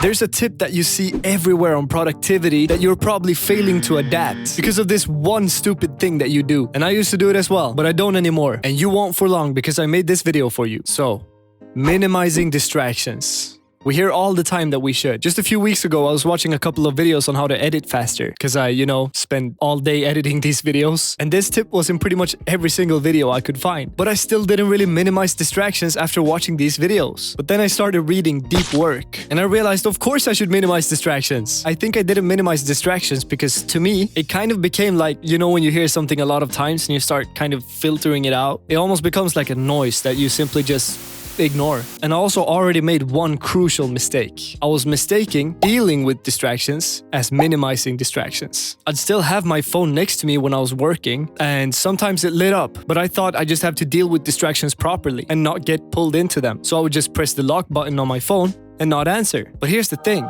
There's a tip that you see everywhere on productivity that you're probably failing to adapt because of this one stupid thing that you do. And I used to do it as well, but I don't anymore. And you won't for long because I made this video for you. So, minimizing distractions. We hear all the time that we should. Just a few weeks ago, I was watching a couple of videos on how to edit faster because I, spend all day editing these videos. And this tip was in pretty much every single video I could find. But I still didn't really minimize distractions after watching these videos. But then I started reading Deep Work and I realized, of course, I should minimize distractions. I think I didn't minimize distractions because to me, it kind of became like, when you hear something a lot of times and you start kind of filtering it out, it almost becomes like a noise that you simply just ignore. And I also already made one crucial mistake. I was mistaking dealing with distractions as minimizing distractions. I'd still have my phone next to me when I was working, and sometimes it lit up, but I thought I just have to deal with distractions properly and not get pulled into them. So I would just press the lock button on my phone and not answer. But here's the thing.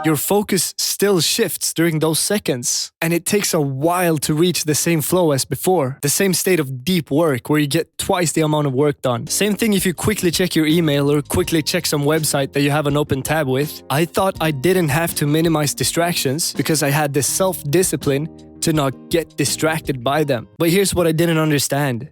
Your focus still shifts during those seconds, and it takes a while to reach the same flow as before, the same state of deep work where you get twice the amount of work done. Same thing if you quickly check your email or quickly check some website that you have an open tab with. I thought I didn't have to minimize distractions because I had this self-discipline to not get distracted by them. But here's what I didn't understand.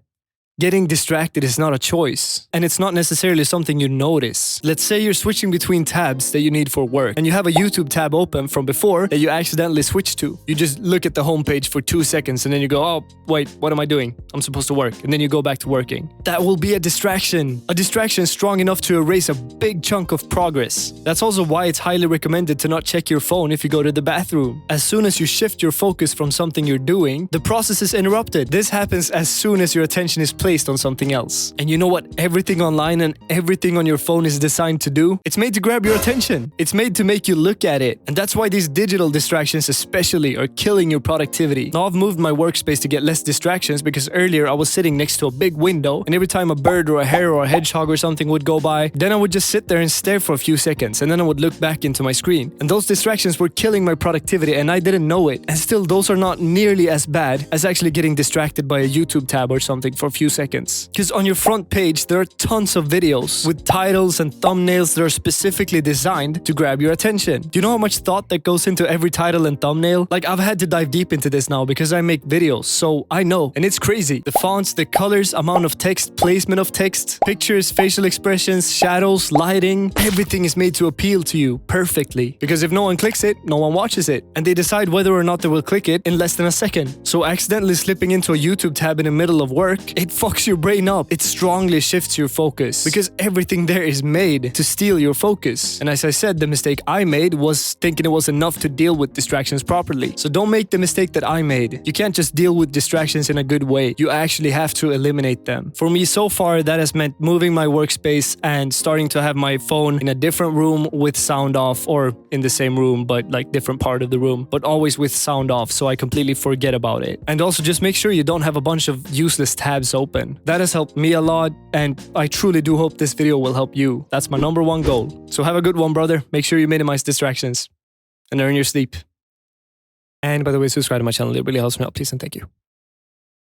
Getting distracted is not a choice, and it's not necessarily something you notice. Let's say you're switching between tabs that you need for work, and you have a YouTube tab open from before that you accidentally switched to. You just look at the homepage for 2 seconds and then you go, oh, wait, what am I doing? I'm supposed to work. And then you go back to working. That will be a distraction strong enough to erase a big chunk of progress. That's also why it's highly recommended to not check your phone if you go to the bathroom. As soon as you shift your focus from something you're doing, the process is interrupted. This happens as soon as your attention is placed on something else. And you know what everything online and everything on your phone is designed to do? It's made to grab your attention. It's made to make you look at it. And that's why these digital distractions especially are killing your productivity. Now I've moved my workspace to get less distractions because earlier I was sitting next to a big window, and every time a bird or a hare or a hedgehog or something would go by, then I would just sit there and stare for a few seconds, and then I would look back into my screen. And those distractions were killing my productivity, and I didn't know it. And still, those are not nearly as bad as actually getting distracted by a YouTube tab or something for a few seconds. Because on your front page, there are tons of videos with titles and thumbnails that are specifically designed to grab your attention. Do you know how much thought that goes into every title and thumbnail? Like, I've had to dive deep into this now because I make videos, so I know. And it's crazy. The fonts, the colors, amount of text, placement of text, pictures, facial expressions, shadows, lighting, everything is made to appeal to you perfectly. Because if no one clicks it, no one watches it. And they decide whether or not they will click it in less than a second. So accidentally slipping into a YouTube tab in the middle of work, it fucks your brain up. It strongly shifts your focus because everything there is made to steal your focus. And as I said, the mistake I made was thinking it was enough to deal with distractions properly. So don't make the mistake that I made. You can't just deal with distractions in a good way. You actually have to eliminate them. For me, so far, that has meant moving my workspace and starting to have my phone in a different room with sound off, or in the same room but like different part of the room, but always with sound off so I completely forget about it. And also just make sure you don't have a bunch of useless tabs open. That has helped me a lot, and I truly do hope this video will help you. That's my #1 goal. So have a good one, brother. Make sure you minimize distractions and earn your sleep. And by the way, subscribe to my channel. It really helps me out. Please and thank you.